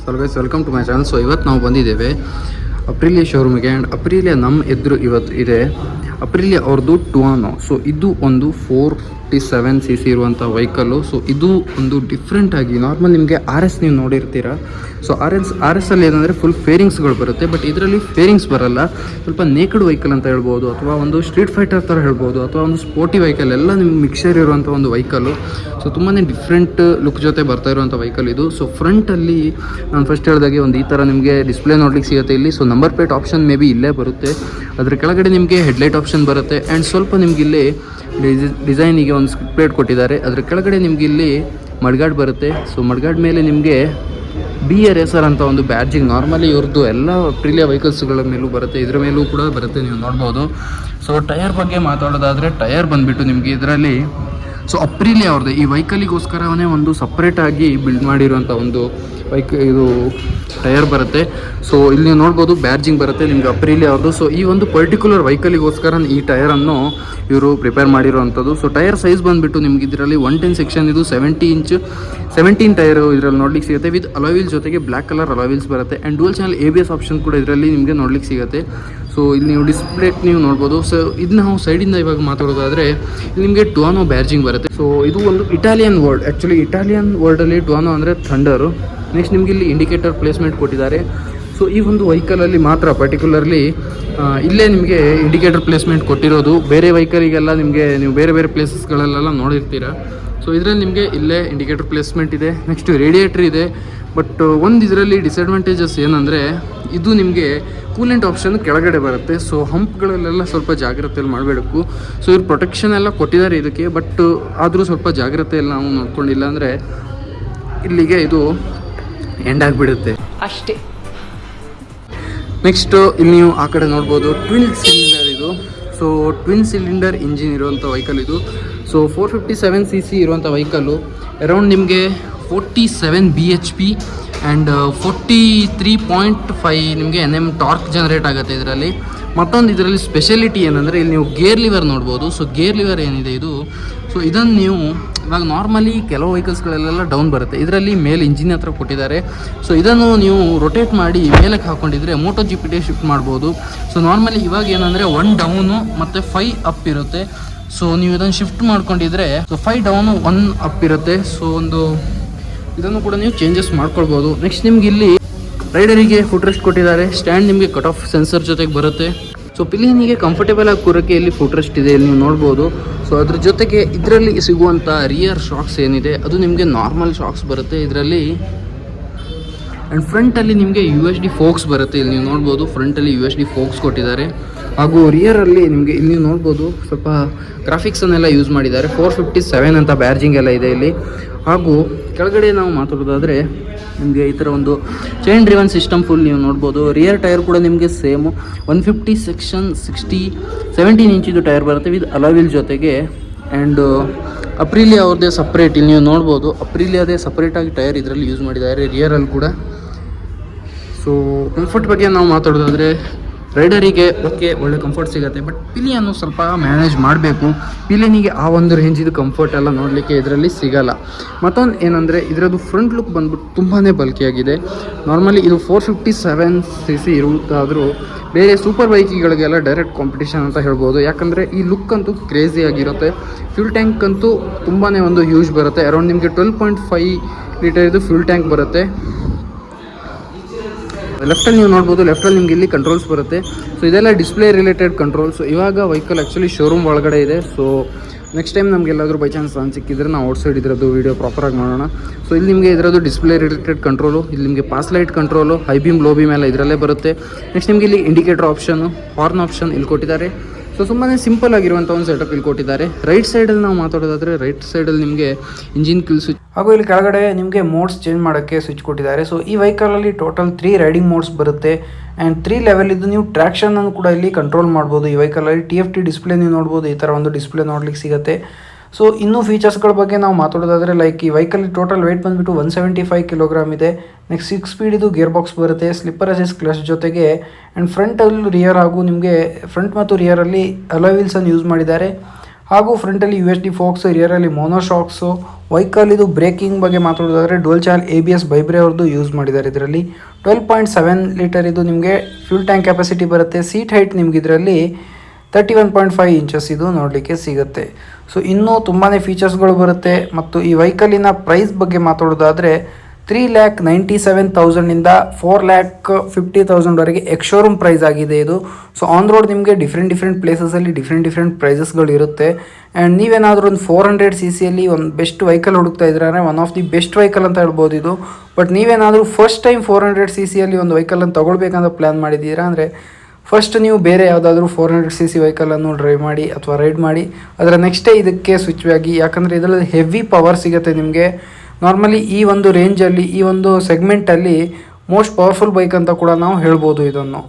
So guys welcome to my channel. So ಇವತ್ತು ನಾವು ಬಂದಿದ್ದೇವೆ ಅಪ್ರಿಲಿಯಾ ಶೋರೂಮಿಗೆ. ಆ್ಯಂಡ್ ಅಪ್ರಿಲಿಯಾ ನಮ್ಮ ಎದುರು ಇವತ್ತು ಇದೆ ಅಪ್ರಿಲಿಯಾ ಅವ್ರದ್ದು ಟುವಾನೋ. ಸೊ ಇದು ಒಂದು 457cc ಇರುವಂಥ ವೆಹಿಕಲ್ಲು. ಸೊ ಇದು ಒಂದು ಡಿಫ್ರೆಂಟ್ ಆಗಿ ನಾರ್ಮಲ್ ನಿಮಗೆ RS ನೀವು ನೋಡಿರ್ತೀರ. ಸೊ ಆರ್ ಎಸ್ ಅಲ್ಲಿ ಏನಂದರೆ ಫುಲ್ ಫೇರಿಂಗ್ಸ್ಗಳು ಬರುತ್ತೆ, ಬಟ್ ಇದರಲ್ಲಿ ಫೇರಿಂಗ್ಸ್ ಬರಲ್ಲ. ಸ್ವಲ್ಪ ನೇಕಡ್ ವೆಹಿಕಲ್ ಅಂತ ಹೇಳ್ಬೋದು, ಅಥವಾ ಒಂದು ಸ್ಟ್ರೀಟ್ ಫೈಟರ್ ಥರ ಹೇಳ್ಬೋದು, ಅಥವಾ ಒಂದು ಸ್ಪೋರ್ಟಿ ವೆಹಿಕಲ್ ಎಲ್ಲ ನಿಮ್ಗೆ ಮಿಕ್ಸರ್ ಇರುವಂಥ ಒಂದು ವೆಹಿಕಲ್ಲು. ಸೊ ತುಂಬಾ ಡಿಫ್ರೆಂಟ್ ಲುಕ್ ಜೊತೆ ಬರ್ತಾ ಇರುವಂಥ ವೆಹಿಕಲ್ ಇದು. ಸೊ ಫ್ರಂಟಲ್ಲಿ ನಾನು ಫಸ್ಟ್ ಹೇಳಿದಾಗೆ ಒಂದು ಈ ಥರ ನಿಮಗೆ ಡಿಸ್ಪ್ಲೇ ನೋಡ್ಲಿಕ್ಕೆ ಸಿಗುತ್ತೆ ಇಲ್ಲಿ. So number plate option may be ಇಲ್ಲೇ ಬರುತ್ತೆ. ಅದ್ರ ಕೆಳಗಡೆ ನಿಮಗೆ ಹೆಡ್ಲೈಟ್ ಆಪ್ಷನ್ ಬರುತ್ತೆ. ಆ್ಯಂಡ್ ಸ್ವಲ್ಪ ನಿಮ್ಗೆ ಇಲ್ಲಿ ಡಿಸೈನಿಗೆ ಒಂದು ಸ್ಕಿಪ್ ಪ್ಲೇಟ್ ಕೊಟ್ಟಿದ್ದಾರೆ. ಅದ್ರ ಕೆಳಗಡೆ ನಿಮ್ಗೆ ಇಲ್ಲಿ ಮಡ್ಗಾಡ್ ಬರುತ್ತೆ. ಸೊ ಮಡ್ಗಾಡ್ ಮೇಲೆ ನಿಮಗೆ BRSR ಅಂತ ಒಂದು ಬ್ಯಾಡ್ಜಿಂಗ್ ನಾರ್ಮಲಿ ಇವ್ರದ್ದು ಎಲ್ಲ ಅಪ್ರಿಲಿಯಾ ವೆಹಿಕಲ್ಸ್ಗಳ ಮೇಲೂ ಬರುತ್ತೆ, ಇದ್ರ ಮೇಲೂ ಕೂಡ ಬರುತ್ತೆ, ನೀವು ನೋಡ್ಬೋದು. ಸೊ ಟೈರ್ ಬಗ್ಗೆ ಮಾತಾಡೋದಾದರೆ ಟೈರ್ ಬಂದುಬಿಟ್ಟು ನಿಮಗೆ ಇದರಲ್ಲಿ ಸೊ ಅಪ್ರಿಲಿಯಾ ಅವ್ರದ್ದು ಈ ವೆಹಿಕಲಿಗೋಸ್ಕರವೇ ಒಂದು ಸಪ್ರೇಟಾಗಿ ಬಿಲ್ಡ್ ಮಾಡಿರುವಂಥ ಒಂದು ಇದು ಟೈರ್ ಬರುತ್ತೆ. ಸೊ ಇಲ್ಲಿ ನೀವು ನೋಡ್ಬೋದು ಬ್ಯಾಡ್ಜಿಂಗ್ ಬರುತ್ತೆ ನಿಮಗೆ ಅಪ್ರಿಲಿಯಾ ಅವ್ರದ್ದು. ಸೊ ಈ ಒಂದು ಪರ್ಟಿಕ್ಯುಲರ್ ವೆಹಿಕಲಿಗೋಸ್ಕರ ಈ ಟೈರನ್ನು ಇವರು ಪ್ರಿಪೇರ್ ಮಾಡಿರುವಂಥದ್ದು. ಸೊ ಟೈರ್ ಸೈಜ್ ಬಂದುಬಿಟ್ಟು ನಿಮ್ಗೆ ಇದರಲ್ಲಿ 110 ಸೆಕ್ಷನ್ ಇದು 17 ಟೈರು ಇದರಲ್ಲಿ ನೋಡ್ಲಿಕ್ಕೆ ಸಿಗುತ್ತೆ. ವಿತ್ ಅಲಾಯ್ವಿಲ್ಸ್ ಜೊತೆಗೆ ಬ್ಲ್ಯಾಕ್ ಕಲರ್ ಅಲಾಯ್ವಿಲ್ಸ್ ಬರುತ್ತೆ. And dual channel ABS option ಕೂಡ ಇದರಲ್ಲಿ ನಿಮಗೆ ನೋಡ್ಲಿಕ್ಕೆ ಸಿಗುತ್ತೆ. ಸೊ ಇಲ್ಲಿ ನೀವು ಡಿಸ್ಪ್ಲೇಟ್ ನೀವು ನೋಡ್ಬೋದು. ಸೊ ಇದು ನಾವು ಸೈಡಿಂದ ಇವಾಗ ಮಾತಾಡೋದಾದರೆ ಇಲ್ಲಿ ನಿಮಗೆ ಟುವಾನೋ ಬ್ಯಾಡ್ಜಿಂಗ್ ಬರುತ್ತೆ. ಸೊ ಇದು ಒಂದು ಇಟಾಲಿಯನ್ ವರ್ಡ್. ಆ್ಯಕ್ಚುಲಿ ಇಟಾಲಿಯನ್ ವರ್ಡಲ್ಲಿ ಟುವಾನೋ ಅಂದರೆ ಥಂಡರು. ನೆಕ್ಸ್ಟ್ ನಿಮಗೆ ಇಲ್ಲಿ ಇಂಡಿಕೇಟರ್ ಪ್ಲೇಸ್ಮೆಂಟ್ ಕೊಟ್ಟಿದ್ದಾರೆ. ಸೊ ಈ ಒಂದು ವೆಹಿಕಲಲ್ಲಿ ಮಾತ್ರ ಪರ್ಟಿಕ್ಯುಲರ್ಲಿ ಇಲ್ಲೇ ನಿಮಗೆ ಇಂಡಿಕೇಟರ್ ಪ್ಲೇಸ್ಮೆಂಟ್ ಕೊಟ್ಟಿರೋದು. ಬೇರೆ ವೆಹಿಕಲಿಗೆಲ್ಲ ನಿಮಗೆ ನೀವು ಬೇರೆ ಬೇರೆ ಪ್ಲೇಸಸ್ಗಳಲ್ಲೆಲ್ಲ ನೋಡಿರ್ತೀರ. ಸೊ ಇದರಲ್ಲಿ ನಿಮಗೆ ಇಲ್ಲೇ ಇಂಡಿಕೇಟರ್ ಪ್ಲೇಸ್ಮೆಂಟ್ ಇದೆ. ನೆಕ್ಸ್ಟ್ ರೇಡಿಯೇಟರ್ ಇದೆ. ಬಟ್ ಒಂದು ಇದರಲ್ಲಿ ಡಿಸಡ್ವಾಂಟೇಜಸ್ ಏನಂದರೆ ಇದು ನಿಮಗೆ ಕೂಲೆಂಟ್ ಆಪ್ಷನ್ ಕೆಳಗಡೆ ಬರುತ್ತೆ. ಸೊ ಹಂಪ್ಗಳಲ್ಲೆಲ್ಲ ಸ್ವಲ್ಪ ಜಾಗ್ರತೆಯಲ್ಲಿ ಮಾಡಬೇಕು. ಸೊ ಇವ್ರು ಪ್ರೊಟೆಕ್ಷನ್ ಎಲ್ಲ ಕೊಟ್ಟಿದ್ದಾರೆ ಇದಕ್ಕೆ, ಬಟ್ ಆದರೂ ಸ್ವಲ್ಪ ಜಾಗ್ರತೆಯಲ್ಲಿ ನಾವು ನೋಡ್ಕೊಂಡಿಲ್ಲ ಅಂದರೆ ಇಲ್ಲಿಗೆ ಇದು ಎಂಡ್ ಆಗಿಬಿಡುತ್ತೆ ಅಷ್ಟೇ. ನೆಕ್ಸ್ಟು ಇಲ್ಲಿ ನೀವು ಆ ಕಡೆ ನೋಡ್ಬೋದು ಟ್ವಿನ್ ಸಿಲಿಂಡರ್ ಇದು. ಸೊ ಟ್ವಿನ್ ಸಿಲಿಂಡರ್ ಇಂಜಿನ್ ಇರುವಂಥ ವೆಹಿಕಲ್ ಇದು. ಸೊ 457cc ಇರುವಂಥ ವೆಹಿಕಲ್ಲು ಅರೌಂಡ್ ನಿಮಗೆ 47 bhp ಆ್ಯಂಡ್ 43.5 ನಿಮಗೆ NM ಟಾರ್ಕ್ ಜನರೇಟ್ ಆಗುತ್ತೆ ಇದರಲ್ಲಿ. ಮತ್ತೊಂದು ಇದರಲ್ಲಿ ಸ್ಪೆಷಾಲಿಟಿ ಏನಂದರೆ ಇಲ್ಲಿ ನೀವು ಗೇರ್ ಲಿವರ್ ನೋಡ್ಬೋದು. ಸೊ ಗೇರ್ ಲಿವರ್ ಏನಿದೆ ಇದು, ಸೊ ಇದನ್ನು ನೀವು ಇವಾಗ ನಾರ್ಮಲಿ ಕೆಲವು ವೆಹಿಕಲ್ಸ್ಗಳಲ್ಲೆಲ್ಲ ಡೌನ್ ಬರುತ್ತೆ, ಇದರಲ್ಲಿ ಮೇಲೆ ಇಂಜಿನ್ ಹತ್ರ ಕೊಟ್ಟಿದ್ದಾರೆ. ಸೊ ಇದನ್ನು ನೀವು ರೊಟೇಟ್ ಮಾಡಿ ಮೇಲಕ್ಕೆ ಹಾಕ್ಕೊಂಡಿದ್ರೆ MotoGP ಶಿಫ್ಟ್ ಮಾಡ್ಬೋದು. ಸೊ ನಾರ್ಮಲಿ ಇವಾಗ ಏನಂದರೆ 1 ಡೌನು ಮತ್ತು 5 ಅಪ್ ಇರುತ್ತೆ. ಸೊ ನೀವು ಇದನ್ನು ಶಿಫ್ಟ್ ಮಾಡ್ಕೊಂಡಿದ್ರೆ ಸೊ 5 ಡೌನು 1 ಅಪ್ ಇರುತ್ತೆ. ಸೊ ಒಂದು ಇದನ್ನು ಕೂಡ ನೀವು ಚೇಂಜಸ್ ಮಾಡ್ಕೊಳ್ಬೋದು. ನೆಕ್ಸ್ಟ್ ನಿಮ್ಗೆ ಇಲ್ಲಿ ರೈಡರಿಗೆ ಫುಟ್ ರೆಸ್ಟ್ ಕೊಟ್ಟಿದ್ದಾರೆ. ಸ್ಟ್ಯಾಂಡ್ ನಿಮಗೆ ಕಟ್ ಆಫ್ ಸೆನ್ಸರ್ ಜೊತೆಗೆ ಬರುತ್ತೆ. ಸೊ ಪಿಲಿಯನಿಗೆ ಕಂಫರ್ಟೇಬಲ್ ಆಗಿ ಕೂರೋಕ್ಕೆ ಇಲ್ಲಿ ಫುಟ್ ರೆಸ್ಟ್ ಇದೆ, ಇಲ್ಲಿ ನೀವು ನೋಡ್ಬೋದು. ಸೊ ಅದ್ರ ಜೊತೆಗೆ ಇದರಲ್ಲಿ ಸಿಗುವಂಥ ರಿಯರ್ ಶಾಕ್ಸ್ ಏನಿದೆ ಅದು ನಿಮಗೆ ನಾರ್ಮಲ್ ಶಾಕ್ಸ್ ಬರುತ್ತೆ ಇದರಲ್ಲಿ. ಆ್ಯಂಡ್ ಫ್ರಂಟಲ್ಲಿ ನಿಮಗೆ USD ಫೋಕ್ಸ್ ಬರುತ್ತೆ, ಇಲ್ಲಿ ನೀವು ನೋಡ್ಬೋದು. ಫ್ರಂಟಲ್ಲಿ USD ಫೋಕ್ಸ್ ಕೊಟ್ಟಿದ್ದಾರೆ. ಹಾಗೂ ರಿಯರಲ್ಲಿ ನಿಮಗೆ ಇಲ್ಲಿ ನೀವು ನೋಡ್ಬೋದು ಸ್ವಲ್ಪ ಗ್ರಾಫಿಕ್ಸನ್ನೆಲ್ಲ ಯೂಸ್ ಮಾಡಿದ್ದಾರೆ. 457 ಅಂತ ಬ್ಯಾಡ್ಜಿಂಗ್ ಎಲ್ಲ ಇದೆ ಇಲ್ಲಿ. ಹಾಗೂ ಕೆಳಗಡೆ ನಾವು ಮಾತಾಡೋದಾದರೆ ನಿಮಗೆ ಈ ಥರ ಒಂದು ಚೈನ್ ಡ್ರಿವನ್ ಸಿಸ್ಟಮ್ ಫುಲ್ ನೀವು ನೋಡ್ಬೋದು. ರಿಯರ್ ಟೈರ್ ಕೂಡ ನಿಮಗೆ ಸೇಮು 150 ಸೆಕ್ಷನ್ 17 ಇಂಚಿದು ಟೈರ್ ಬರುತ್ತೆ ವಿತ್ ಅಲಾವಿಲ್ ಜೊತೆಗೆ. ಆ್ಯಂಡ್ ಅಪ್ರಿಲಿಯಾ ಅವ್ರದ್ದೇ ಸಪ್ರೇಟ್ ಇಲ್ಲಿ ನೀವು ನೋಡ್ಬೋದು. ಅಪ್ರಿಲಿಯಾದೇ ಸಪ್ರೇಟಾಗಿ ಟೈರ್ ಇದರಲ್ಲಿ ಯೂಸ್ ಮಾಡಿದ್ದಾರೆ ರಿಯರಲ್ಲಿ ಕೂಡ. ಸೊ ಕಂಫರ್ಟ್ ಬಗ್ಗೆ ನಾವು ಮಾತಾಡೋದಾದರೆ ರೈಡರಿಗೆ ಓಕೆ ಒಳ್ಳೆ ಕಂಫರ್ಟ್ ಸಿಗುತ್ತೆ, ಬಟ್ ಪಿಲಿಯನ್ನು ಸ್ವಲ್ಪ ಮ್ಯಾನೇಜ್ ಮಾಡಬೇಕು. ಪಿಲಿಯನಿಗೆ ಆ ಒಂದು ರೇಂಜಿದು ಕಂಫರ್ಟ್ ಎಲ್ಲ ನೋಡಲಿಕ್ಕೆ ಇದರಲ್ಲಿ ಸಿಗಲ್ಲ. ಮತ್ತೊಂದು ಏನಂದರೆ ಇದರದ್ದು ಫ್ರಂಟ್ ಲುಕ್ ಬಂದ್ಬಿಟ್ಟು ತುಂಬಾ ಬಲ್ಕಿಯಾಗಿದೆ. ನಾರ್ಮಲಿ ಇದು 457cc ಇರುತ್ತಾದರೂ ಬೇರೆ ಸೂಪರ್ ಬೈಕಿಗಳಿಗೆಲ್ಲ ಡೈರೆಕ್ಟ್ ಕಾಂಪಿಟೇಷನ್ ಅಂತ ಹೇಳ್ಬೋದು. ಯಾಕಂದರೆ ಈ ಲುಕ್ ಅಂತೂ ಕ್ರೇಜಿ ಆಗಿರುತ್ತೆ. ಫ್ಯೂಲ್ ಟ್ಯಾಂಕ್ ಅಂತೂ ತುಂಬಾ ಒಂದು ಹ್ಯೂಜ್ ಬರುತ್ತೆ. ಅರೌಂಡ್ ನಿಮಗೆ 12.5 ಲೀಟರ್ ಇದು ಫ್ಯೂಲ್ ಟ್ಯಾಂಕ್ ಬರುತ್ತೆ. ಲೆಫ್ಟಲ್ಲಿ ನೀವು ನೋಡ್ಬೋದು, ಲೆಫ್ಟಲ್ಲಿ ನಿಮ್ಗೆ ಇಲ್ಲಿ ಕಂಟ್ರೋಲ್ಸ್ ಬರುತ್ತೆ. ಸೊ ಇದೆಲ್ಲ ಡಿಸ್ಪ್ಲೇ ರಿಲೇಟೆಡ್ ಕಂಟ್ರೋಲ್ಸ್. ಇವಾಗ ವೆಹಿಕಲ್ ಆ್ಯಕ್ಚುಲಿ ಶೋರೂಮ್ ಒಳಗಡೆ ಇದೆ. ಸೊ ನೆಕ್ಸ್ಟ್ ಟೈಮ್ ನಮಗೆಲ್ಲಾದರೂ ಬೈ ಚಾನ್ಸ್ ಸಿಕ್ಕಿದ್ರೆ ನಾವು ಔಟ್ಸೈಡ್ ಇದರದ್ದು ವೀಡಿಯೋ ಪ್ರಾಪರಾಗಿ ಮಾಡೋಣ. ಸೊ ಇಲ್ಲಿ ನಿಮಗೆ ಇದರದ್ದು ಡಿಸ್ಪ್ಲೇ ರಿಲೇಟೆಡ್ ಕಂಟ್ರೋಲು, ಇಲ್ಲಿ ನಿಮಗೆ pass light control, high beam low beam ಎಲ್ಲ ಇದರಲ್ಲೇ ಬರುತ್ತೆ. ನೆಕ್ಸ್ಟ್ ನಿಮಗೆ ಇಲ್ಲಿ ಇಂಡಿಕೇಟರ್ ಆಪ್ಷನು, ಹಾರ್ನ್ ಆಪ್ಷನ್ ಇಲ್ಲಿ ಕೊಟ್ಟಿದ್ದಾರೆ. ಸೊ ತುಂಬಾ ಸಿಂಪಲ್ ಆಗಿರುವಂಥ ಒಂದು ಸೆಟಪ್ ಇಲ್ಲಿ ಕೊಟ್ಟಿದ್ದಾರೆ. ರೈಟ್ ಸೈಡಲ್ಲಿ ನಾವು ಮಾತಾಡೋದಾದರೆ ರೈಟ್ ಸೈಡಲ್ಲಿ ನಿಮಗೆ ಇಂಜಿನ್ ಕಿಲ್ ಸ್ವಿಚ್ ಹಾಗೂ ಇಲ್ಲಿ ಕೆಳಗಡೆ ನಿಮಗೆ ಮೋಡ್ಸ್ ಚೇಂಜ್ ಮಾಡೋಕ್ಕೆ ಸ್ವಿಚ್ ಕೊಟ್ಟಿದ್ದಾರೆ. ಸೊ ಈ ವೆಹಿಕಲಲ್ಲಿ ಟೋಟಲ್ 3 ರೈಡಿಂಗ್ ಮೋಡ್ಸ್ ಬರುತ್ತೆ. ಆ್ಯಂಡ್ 3 ಲೆವೆಲ್ ಇದ್ದು ನೀವು ಟ್ರ್ಯಾಕ್ಷನನ್ನು ಕೂಡ ಇಲ್ಲಿ ಕಂಟ್ರೋಲ್ ಮಾಡ್ಬೋದು. ಈ ವೆಹಿಕಲಲ್ಲಿ TFT ಡಿಸ್ಪ್ಲೇ ನೀವು ನೋಡ್ಬೋದು, ಈ ಥರ ಒಂದು ಡಿಸ್ಪ್ಲೇ ನೋಡ್ಲಿಕ್ಕೆ ಸಿಗುತ್ತೆ. ಸೊ ಇನ್ನೂ ಫೀಚರ್ಸ್ಗಳ ಬಗ್ಗೆ ನಾವು ಮಾತಾಡೋದಾದರೆ ಲೈಕ್ ಈ ವೆಹಿಕಲ್ ಟೋಟಲ್ ವೆಯ್ಟ್ ಬಂದುಬಿಟ್ಟು 175 ಕಿಲೋಗ್ರಾಮ್ ಇದೆ. ನೆಕ್ಸ್ಟ್ 6 ಸ್ಪೀಡ್ ಇದು ಗೇರ್ ಬಾಕ್ಸ್ ಬರುತ್ತೆ, ಸ್ಲಿಪ್ಪರ್ ಅಸಿಸ್ಟ್ ಕ್ಲಚ್ ಜೊತೆಗೆ. ಆ್ಯಂಡ್ ಫ್ರಂಟಲ್ಲಿ ರಿಯರ್ ಹಾಗೂ ನಿಮಗೆ ಫ್ರಂಟ್ ಮತ್ತು ರಿಯರಲ್ಲಿ ಅಲಾಯ್ ವೀಲ್ಸನ್ನು ಯೂಸ್ ಮಾಡಿದ್ದಾರೆ. ಹಾಗೂ ಫ್ರಂಟಲ್ಲಿ USD ಫೋಕ್ಸ್, ರಿಯರಲ್ಲಿ ಮೋನೋಶಾಕ್ಸು. ವೆಹಿಕಲ್ ಇದು ಬ್ರೇಕಿಂಗ್ ಬಗ್ಗೆ ಮಾತಾಡೋದಾದರೆ ಡುವಲ್ ಚಾನಲ್ ABS ಬೈಬ್ರೆ ಅವ್ರದ್ದು ಯೂಸ್ ಮಾಡಿದ್ದಾರೆ ಇದರಲ್ಲಿ. 12.7 ಲೀಟರ್ ಇದು ನಿಮಗೆ ಫ್ಯೂಲ್ ಟ್ಯಾಂಕ್ ಕೆಪಾಸಿಟಿ ಬರುತ್ತೆ. ಸೀಟ್ ಹೈಟ್ ನಿಮ್ಗೆ ಇದರಲ್ಲಿ 31.5 ಇಂಚಸ್ ಇದು ನೋಡಲಿಕ್ಕೆ ಸಿಗುತ್ತೆ. ಸೊ ಇನ್ನೂ ತುಂಬಾ ಫೀಚರ್ಸ್ಗಳು ಬರುತ್ತೆ. ಮತ್ತು ಈ ವೆಹಿಕಲಿನ ಪ್ರೈಸ್ ಬಗ್ಗೆ ಮಾತಾಡೋದಾದರೆ 3,97,000 4,50,000ವರೆಗೆ ಎಕ್ಸ್ ಶೋರೂಮ್ ಪ್ರೈಸ್ ಆಗಿದೆ ಇದು. ಸೊ ಆನ್ ರೋಡ್ ನಿಮಗೆ ಡಿಫ್ರೆಂಟ್ ಪ್ಲೇಸಸಲ್ಲಿ ಡಿಫ್ರೆಂಟ್ ಪ್ರೈಸಸ್ಗಳು ಇರುತ್ತೆ. ಆ್ಯಂಡ್ ನೀವೇನಾದರೂ ಒಂದು 400cc ಒಂದು ಬೆಸ್ಟ್ ವೆಹಿಕಲ್ ಹುಡುಕ್ತಾ ಇದ್ರೆ one of the best vehicle ಅಂತ ಹೇಳ್ಬೋದು ಇದು. ಬಟ್ ನೀವೇನಾದರೂ ಫಸ್ಟ್ ಟೈಮ್ 400cc ಒಂದು ವೆಹಿಕಲನ್ನು ತೊಗೊಳ್ಬೇಕಂತ ಪ್ಲ್ಯಾನ್ ಮಾಡಿದ್ದೀರಾ ಅಂದರೆ ಫಸ್ಟ್ ನೀವು ಬೇರೆ ಯಾವುದಾದ್ರೂ 400cc ವೆಹಿಕಲನ್ನು ಡ್ರೈವ್ ಮಾಡಿ ಅಥವಾ ರೈಡ್ ಮಾಡಿ, ಅದರ ನೆಕ್ಸ್ಟೇ ಇದಕ್ಕೆ ಸ್ವಿಚ್ ಆಗಿ. ಯಾಕಂದರೆ ಇದರಲ್ಲಿ ಹೆವಿ ಪವರ್ ಸಿಗುತ್ತೆ ನಿಮಗೆ. ನಾರ್ಮಲಿ ಈ ಒಂದು ರೇಂಜಲ್ಲಿ, ಈ ಒಂದು ಸೆಗ್ಮೆಂಟಲ್ಲಿ ಮೋಸ್ಟ್ ಪವರ್ಫುಲ್ ಬೈಕ್ ಅಂತ ಕೂಡ ನಾವು ಹೇಳ್ಬೋದು ಇದನ್ನು.